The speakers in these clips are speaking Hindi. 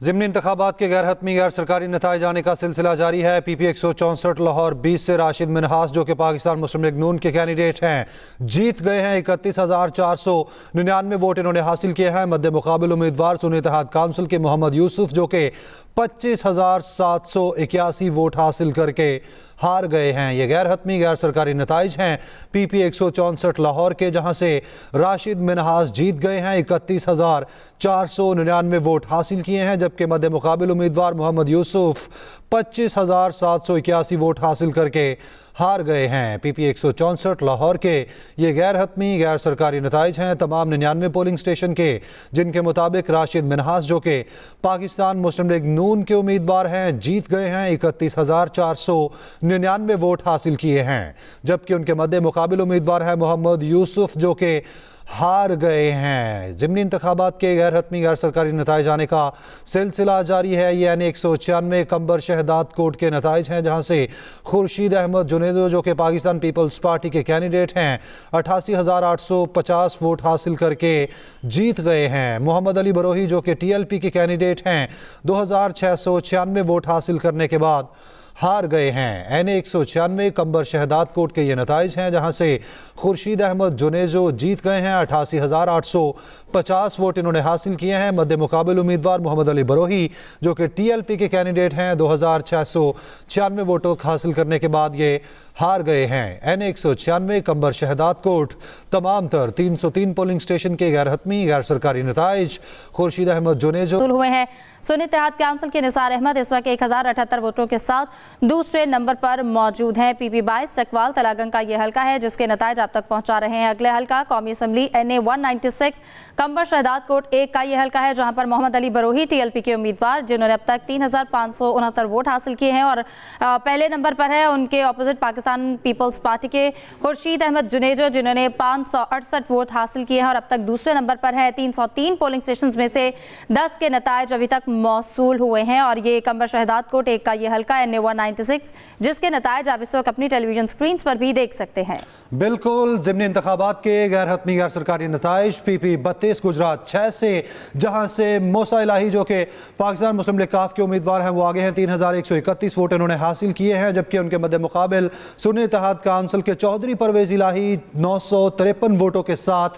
ज़िमनी इंतखाबात के गैर हतमी गैर सरकारी नताइज आने का सिलसिला जारी है। पीपी 164 लाहौर 20 से राशिद मिनहास जो कि पाकिस्तान मुस्लिम लीग नून के कैंडिडेट हैं जीत गए हैं। 31,499 वोट इन्होंने हासिल किए हैं। मद्दे मुकाबिल उम्मीदवार सुन्नी इत्तेहाद काउंसिल के मोहम्मद यूसुफ जो कि 25,781 वोट हासिल करके हार गए हैं। ये गैर हतमी गैर सरकारी नताइज हैं पीपी 164 लाहौर के, जहां से राशिद मिनहास जीत गए हैं। 31,499 वोट हासिल किए हैं, जबकि मद्दे मुकाबिल उम्मीदवार मोहम्मद यूसुफ 25,781 वोट हासिल करके हार गए हैं। पीपी 164 लाहौर के ये गैर हतमी गैर सरकारी नताइज हैं तमाम 99 पोलिंग स्टेशन के, जिनके मुताबिक राशिद मिनहास जो कि पाकिस्तान मुस्लिम लीग नून के उम्मीदवार हैं जीत गए हैं। 31,499 वोट हासिल किए हैं, जबकि उनके मद्दे मुकाबिल उम्मीदवार है मोहम्मद यूसुफ जो कि हार गए हैं। ज़िमनी इंतखाबात के गैर हतमी गैर सरकारी नताइज आने का सिलसिला जारी है। ये यानी 196 कंबर शहदाद कोर्ट के नताइज हैं, जहाँ से खुर्शीद अहमद जुनेदो जो कि पाकिस्तान पीपल्स पार्टी के कैंडिडेट हैं 88,850 वोट हासिल करके जीत गए हैं। मोहम्मद अली बरोही जो कि TLP के कैंडिडेट हैं 2,696 वोट हासिल करने के बाद हार गए हैं। NA 196 कंबर शहदाद कोर्ट के ये नताइज हैं, जहां से खुर्शीद अहमद जुनेजो जीत गए हैं। 88,850 वोट इन्होंने हासिल किए हैं। मद्दे मुकाबिल उम्मीदवार मोहम्मद अली बरोही जो कि TLP के कैंडिडेट हैं 2,696 वोटों हासिल करने के बाद ये हार गए हैं। NA 196 कंबर शहदाद कोर्ट तमाम तर 303 पोलिंग स्टेशन के गैर हतमी गैर सरकारी नताइज खुर्शीद अहमद जुनेजो हुए हैं। सुन्नी इत्तेहाद काउंसिल के निसार अहमद इस वक्त 1078 वोटों के साथ दूसरे नंबर पर मौजूद हैं। PP 22 चकवाल तलागंग का यह हल्का है जिसके नताइज आप तक पहुंचा रहे हैं। अगले हल्का कौमी असम्बली NA 196 कंबर शहदाद कोट 1 का यह हल्का है, जहां पर मोहम्मद अली बरोही TLP के उम्मीदवार जिन्होंने अब तक 3,569 वोट हासिल किए हैं और पहले नंबर पर है उनके अपोजिट पाकिस्तान पीपल्स पार्टी के खुर्शीद अहमद जुनेजो जिन्होंने 568 वोट हासिल किए हैं और अब तक दूसरे नंबर पर है। 303 पोलिंग स्टेशन में से 10 के नताइज अभी तक मौसूल हुए हैं और ये कंबर शहदाद कोट 1 का ये हल्का NA 196 जिसके नताइज आप इस वक्त अपनी टेलीविजन स्क्रीन पर भी देख सकते हैं। बिल्कुल ज़िमनी इंतखाबात के गैर हतमी गैर सरकारी नताइज PP 32 गुजरात 6 से, जहां से मूसा इलाही जो कि पाकिस्तान मुस्लिम लीग काफ के उम्मीदवार हैं वो आगे हैं। 3,131 वोट इन्होंने हासिल किए हैं, जबकि उनके मद्दे मुकाबिल सुन्नी इत्तेहाद काउंसिल के चौधरी परवेज इलाही 953 वोटों के साथ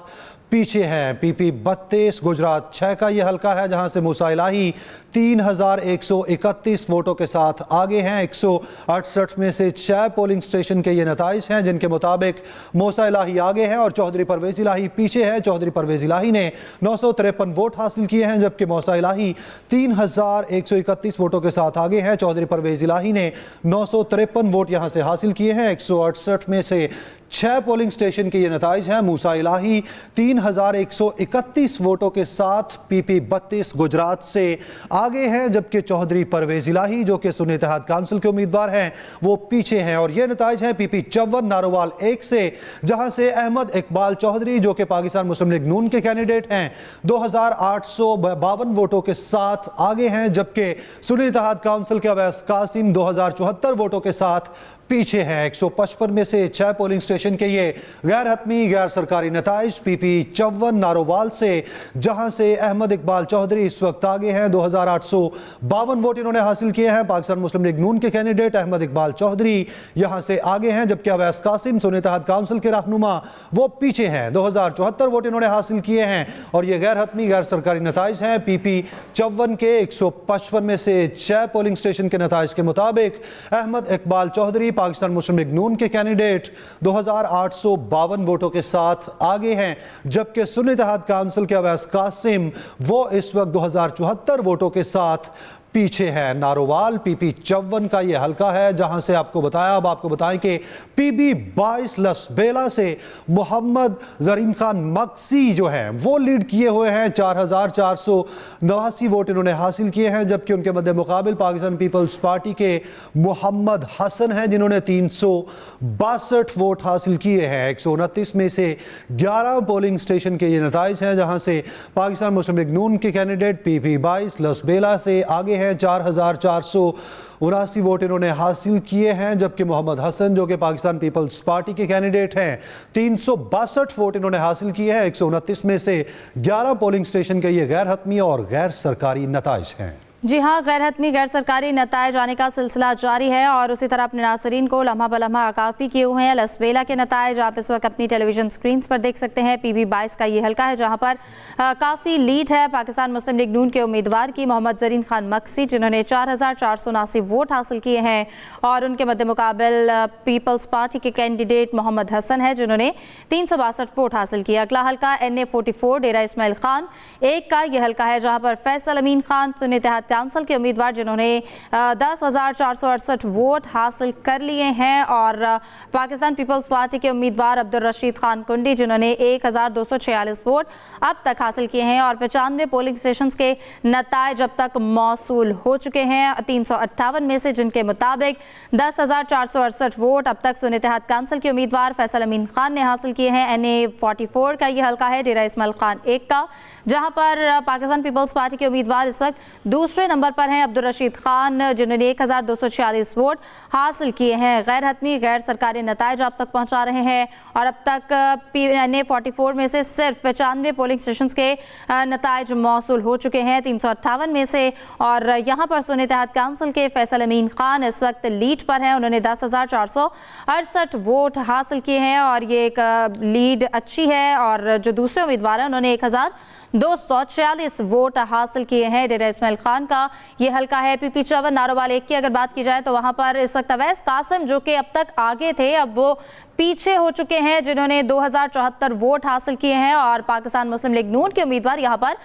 पीछे हैं। PP 32 गुजरात 6 का यह हल्का है, जहां से मूसा इलाही 3,131 वोटों के साथ आगे हैं। 168 में से 6 पोलिंग स्टेशन के ये नताइज हैं, जिनके मुताबिक मूसा इलाही आगे हैं और चौधरी परवेज इलाही पीछे है। चौधरी परवेज इलाही ने 953 वोट हासिल किए हैं, जबकि मूसा इलाही 3,131 वोटों के साथ आगे हैं। चौधरी परवेज इलाही ने 953 वोट यहां से हासिल किए हैं। 168 में से 6 पोलिंग स्टेशन के ये नताइज हैं। मूसा इलाही 3,131 वोटों के साथ PP 32 गुजरात से आगे हैं, जबकि चौधरी परवेज इलाही जो कि सुन्नी इत्तेहाद काउंसिल के उम्मीदवार हैं वो पीछे हैं। और ये नताइज हैं PP 54 नारोवाल 1 से, जहां से अहमद इकबाल चौधरी जो कि पाकिस्तान मुस्लिम लीग नून के कैंडिडेट हैं 2,852 वोटों के साथ आगे हैं, जबकि सुन्नी इत्तेहाद काउंसिल के अवैस कासिम 2,074 वोटों के साथ पीछे हैं। 155 में से 6 पोलिंग स्टेशन के ये गैर हतमी गैर सरकारी नताइज PP 54 नारोवाल से, जहां से अहमद इकबाल चौधरी इस वक्त आगे हैं। 2,852 वोट इन्होंने हासिल किए हैं। पाकिस्तान मुस्लिम लीग नून के कैंडिडेट अहमद इकबाल चौधरी यहां से आगे हैं, जबकि अवैस कासिम सुन्नी इत्तेहाद काउंसिल के रहनुमा वो पीछे हैं। 2,074 वोट इन्होंने हासिल किए हैं और ये गैर हतमी गैर सरकारी नताइज हैं। PP 54 के 155 में से 6 पोलिंग स्टेशन के नताइज के मुताबिक अहमद इकबाल चौधरी पाकिस्तान मुस्लिम लीग नून के कैंडिडेट 2,852 वोटों के साथ आगे हैं, जबकि सुन्नी इत्तेहाद काउंसिल के अवैस कासिम वो इस वक्त 2,074 वोटों के साथ पीछे है। नारोवाल PP 54 का ये हल्का है, जहां से आपको बताया। अब आपको बताएं कि PB 22 लसबेला से मोहम्मद जरीन खान मक्सी जो हैं वो लीड किए हुए हैं। 4,489 वोट इन्होंने हासिल किए हैं, जबकि उनके मद्दे मुकाबिल पाकिस्तान पीपल्स पार्टी के मोहम्मद हसन हैं जिन्होंने 362 वोट हासिल किए हैं। 129 में से 11 पोलिंग स्टेशन के ये नताइज हैं, जहां से पाकिस्तान मुस्लिम लीग नून के कैंडिडेट PP 22 लसबेला से आगे हैं। 4,479 वोट इन्होंने हासिल किए हैं, जबकि मोहम्मद हसन जो कि पाकिस्तान पीपल्स पार्टी के कैंडिडेट हैं 362 वोट इन्होंने हासिल किए हैं। 129 में से 11 पोलिंग स्टेशन के ये गैर हतमी और गैर सरकारी नताइज हैं। जी हाँ, गैर हतमी गैर सरकारी नतायज आने का सिलसिला जारी है और उसी तरह अपने नाज़रीन को लम्हा बलम्हा आगाह भी किए हुए हैं। लसबेला के नतायज आप इस वक्त अपनी टेलीविजन स्क्रीन पर देख सकते हैं। PB-22 का ये हल्का है जहां पर काफ़ी लीड है पाकिस्तान मुस्लिम लीग नून के उम्मीदवार की मोहम्मद जरीन खान मक्सी, जिन्होंने 4479 वोट हासिल किए हैं और उनके मद्दे मुकाबल पीपल्स पार्टी के कैंडिडेट मोहम्मद हसन है जिन्होंने 362 वोट हासिल किए। अगला हल्का NA-44 डेरा इस्माइल खान एक का ये हल्का है जहाँ पर फैसल अमीन खान सुन्नी इत्तेहाद काउंसिल के उम्मीदवार जिन्होंने 10,468 वोट हासिल कर लिए हैं और पाकिस्तान पीपल्स पार्टी के उम्मीदवार अब्दुल रशीद खान कुंडी जिन्होंने 1,246 वोट अब तक हासिल किए हैं और 95 पोलिंग स्टेशंस के नतायज अब तक मौसूल हो चुके हैं 358 में से, जिनके मुताबिक 10,468 वोट अब तक सुन्नी इत्तेहाद काउंसिल के उम्मीदवार फैसल अमीन खान ने हासिल किए हैं। NA-44 का ये हल्का है डेरा इस्माइल खान एक का, जहां पर पाकिस्तान पीपल्स पार्टी के उम्मीदवार इस वक्त दूसरे नंबर पर हैं अब्दुल रशीद खान जिन्होंने 1,246 वोट हासिल किए हैं। गैर हतमी गैर सरकारी नतायज आप तक पहुंचा रहे हैं और अब तक NA-44 में से सिर्फ 95 पोलिंग स्टेशंस के नतायज मौसूल हो चुके हैं 358 में से और यहां पर सुन्नी इत्तेहाद काउंसिल के फैसल अमीन खान इस वक्त लीड पर हैं। उन्होंने 10,468 वोट हासिल किए हैं और ये एक लीड अच्छी है और जो दूसरे उम्मीदवार हैं उन्होंने 1,246 वोट हासिल किए हैं। डेरा इस्माइल खान का ये हल्का है PP-54 नारोवाल एक की अगर बात की जाए तो वहां पर इस वक्त अवैस कासिम जो कि अब तक आगे थे अब वो पीछे हो चुके हैं जिन्होंने 2,074 वोट हासिल किए हैं और पाकिस्तान मुस्लिम लीग नून के उम्मीदवार यहां पर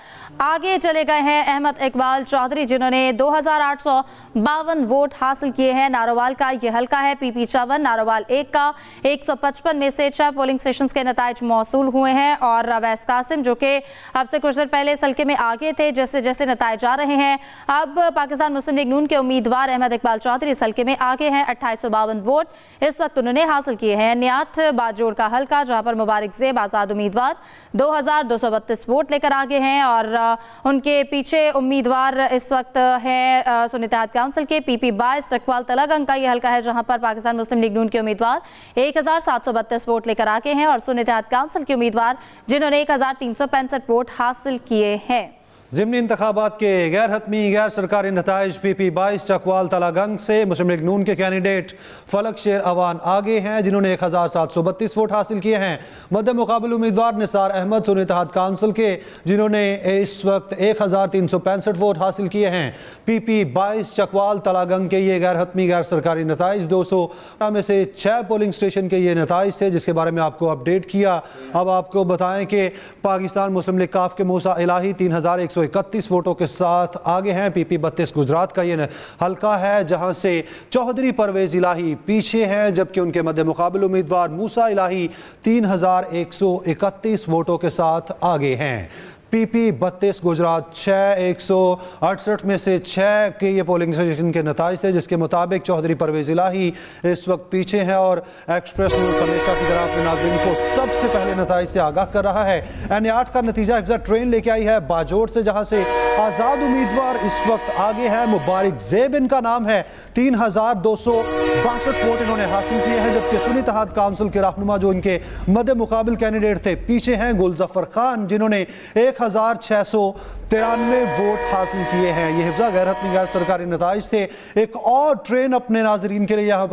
आगे चले गए हैं अहमद इकबाल चौधरी जिन्होंने 2,852 वोट हासिल किए हैं। नारोवाल का ये हल्का है PP-54 नारोवाल एक का 155 में से 6 पोलिंग स्टेशंस के नतायज मौसूल हुए हैं और अवैस कासिम जो कि अब से कुछ देर पहले इस हल्के में आगे थे, जैसे जैसे नतायज आ रहे हैं अब पाकिस्तान मुस्लिम लीग नून के उम्मीदवार अहमद इकबाल चौधरी इस हल्के में आगे हैं। 2852 वोट इस वक्त उन्होंने हासिल किए हैं। NA-8 बाजोड़ का हल्का जहां पर मुबारक ज़ेब आज़ाद उम्मीदवार 2,232 वोट लेकर आगे हैं और उनके पीछे उम्मीदवार इस वक्त हैं सुन्नी इत्तेहाद काउंसिल के PP-22 चकवाल तलागंग का ये हल्का है जहां पर पाकिस्तान मुस्लिम लीग नून के उम्मीदवार 1,732 वोट लेकर आगे हैं और सुन्नी इत्तेहाद काउंसिल के उम्मीदवार जिन्होंने 1,365 वोट हासिल किए हैं। ज़िमनी इंतखाबात के गैर हतमी गैर सरकारी नताइज PP-22 चकवाल तलागंग से मुस्लिम लीग नून के कैंडिडेट फलक शेर अवान आगे हैं जिन्होंने 1,732 वोट हासिल किए हैं। मद्दे मुकाबल उम्मीदवार निसार अहमद सुन्नी इत्तेहाद काउंसिल के जिन्होंने इस वक्त 1,365 वोट हासिल किए हैं। PP-22 चकवाल तलागंग के ये गैर हतमी गैर सरकारी नताइज 200 में से 6 पोलिंग स्टेशन के ये नताइज थे जिसके बारे में आपको अपडेट किया। अब आपको बताएं कि पाकिस्तान मुस्लिम लीग काफ के मूसा इलाही 3,131 वोटों के साथ आगे हैं। PP-32 गुजरात का ये हल्का है जहां से चौधरी परवेज इलाही पीछे हैं जबकि उनके मध्य मुकाबल उम्मीदवार मूसा इलाही 3,131 वोटों के साथ आगे हैं। PP-32 गुजरात 168 में से 6 के ये पोलिंग स्टेशन के नताइज थे जिसके मुताबिक चौधरी परवेज इलाही इस वक्त पीछे हैं और एक्सप्रेस न्यूज़ हमेशा की तरह अपने नाज़रीन को सबसे पहले नताइज से आगाह कर रहा है। NA-8 का नतीजा हिफ्ज़ा ट्रेन लेके आई है बाजोड़ से जहां से आज़ाद उम्मीदवार इस वक्त आगे हैं। मुबारक ज़ेब इनका नाम है 3,262 वोट इन्होंने हासिल किए हैं जबकि सुन्नी इत्तेहाद काउंसिल के रहनुमा जो इनके मद्दे मुकाबिल कैंडिडेट थे पीछे हैं गुलजफर खान जिन्होंने 1,693 वोट हासिल किए हैं। ये हिफ्ज़ा गैर हतमी गैर सरकारी नताइज थे। एक और ट्रेन अपने नाजरीन के लिए यहाँ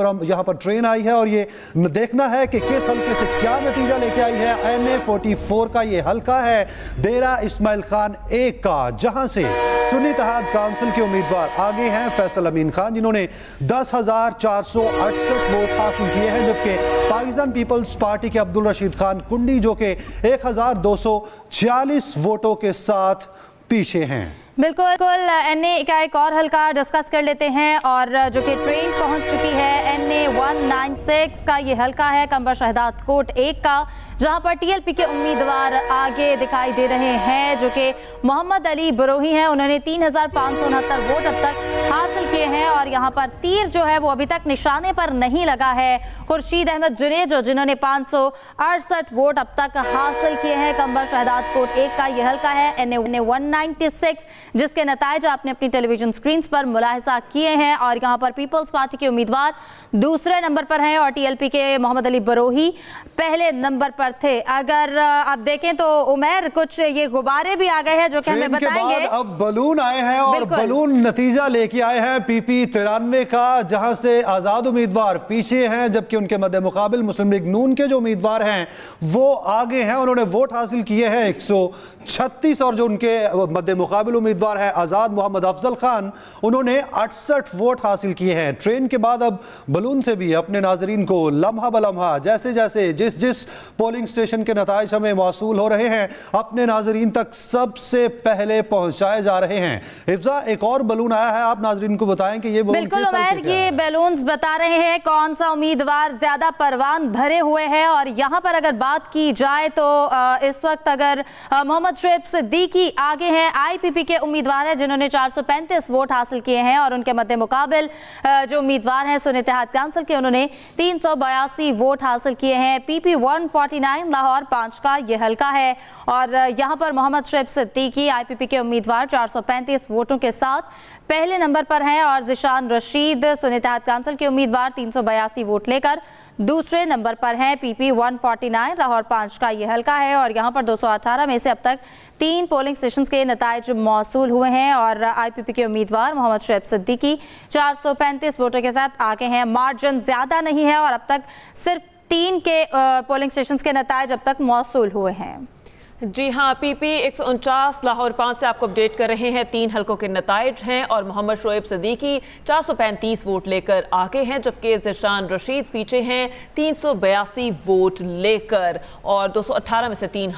पर ट्रेन आई है और ये देखना है कि किस हल्के से क्या नतीजा लेके आई है। NA-44 का ये हल्का है डेरा इस्माइल खान एक का जहां से सुन्नी इत्तेहाद काउंसिल के उम्मीदवार आगे हैं फैसल अमीन खान जिन्होंने 10,468 वोट हासिल किए हैं जबकि पाकिस्तान पीपल्स पार्टी के अब्दुल रशीद खान कुंडी जो कि 1,246 वोटों के साथ पीछे हैं। बिल्कुल NA का एक और हल्का डिस्कस कर लेते हैं और जो कि ट्रेन पहुंच चुकी है NA-196 का ये हल्का है कंबर शहदाद कोट एक का जहां पर TLP के उम्मीदवार आगे दिखाई दे रहे हैं जो कि मोहम्मद अली बरोही हैं। उन्होंने 3,569 वोट अब तक हासिल किए हैं और यहाँ पर तीर जो है वो अभी तक निशाने पर नहीं लगा है। खुर्शीद अहमद जुनेजो जिन्होंने 568 वोट अब तक हासिल किए हैं। कंबर शहदाद कोट 1 का यह हल्का है NA 196, जिसके नताइज आपने अपनी टेलीविजन स्क्रीन पर मुलाहिजा किए हैं। और यहाँ पर पीपल्स पार्टी के उम्मीदवार दूसरे नंबर पर हैं और TLP के मोहम्मद अली बरोही पहले नंबर पर थे। अगर आप देखें तो उमर कुछ ये गुब्बारे भी आ गए हैं जो कि हमें बताएंगे। अब बलून आए हैं और बलून नतीजा लेके आए हैं PP 93 का, जहां से आजाद उम्मीदवार पीछे हैं जबकि उनके मद्दे मुकाबिल मुस्लिम लीग नून के जो उम्मीदवार हैं वो आगे हैं। उन्होंने वोट हासिल किए हैं 136 और जो उनके मद्दे मुकाबिल उम्मीदवार है आजाद मोहम्मद अफजल खान, उन्होंने 68 वोट हासिल किए हैं। ट्रेन के बाद अब बलून से भी अपने नाजरीन को लम्हा बलम्हा जैसे जैसे जिस पोलिंग स्टेशन के नताइज हमें मौसूल हो रहे हैं अपने नाजरीन तक सबसे पहले पहुंचाए जा रहे हैं। हिफ्जा, एक और बलून आया है, आप नाजरीन को बताएं कि ये बिल्कुल उमर, ये बैलून्स बता रहे हैं कौन सा उम्मीदवार ज्यादा परवान भरे हुए हैं। और यहाँ पर अगर बात की जाए तो इस वक्त अगर मोहम्मद शुएब सिद्दीकी आगे हैं, IPP के उम्मीदवार हैं जिन्होंने 435 वोट हासिल किए हैं और उनके मद्दे मुकाबिल जो उम्मीदवार हैं सुन्नी इत्तेहाद काउंसिल के, उन्होंने 382 वोट हासिल किए हैं। PP 149 लाहौर 5 का यह हल्का है और यहाँ पर मोहम्मद शुएब सिद्दीकी IPP के उम्मीदवार 435 वोटों के साथ पहले नंबर पर हैं और ज़िशान रशीद सुन्नी इत्तेहाद काउंसिल के उम्मीदवार 382 वोट लेकर दूसरे नंबर पर हैं। PP 149 लाहौर 5 का यह हल्का है और यहाँ पर 218 में से अब तक 3 पोलिंग स्टेशन के नताइज मौसूल हुए हैं और IPP के उम्मीदवार मोहम्मद शुएब सिद्दीकी 435 वोटों के साथ आगे हैं। मार्जिन ज़्यादा नहीं है और अब तक सिर्फ 3 के पोलिंग स्टेशन के नताइज अब तक मौसूल हुए हैं। जी हाँ, PP 149 लाहौर 5 से आपको अपडेट कर रहे हैं। 3 हलकों के नताइज हैं और मोहम्मद शुएब सिद्दीकी 435 वोट लेकर आगे हैं जबकि ज़िशान रशीद पीछे हैं 382 वोट लेकर और 218 में से 3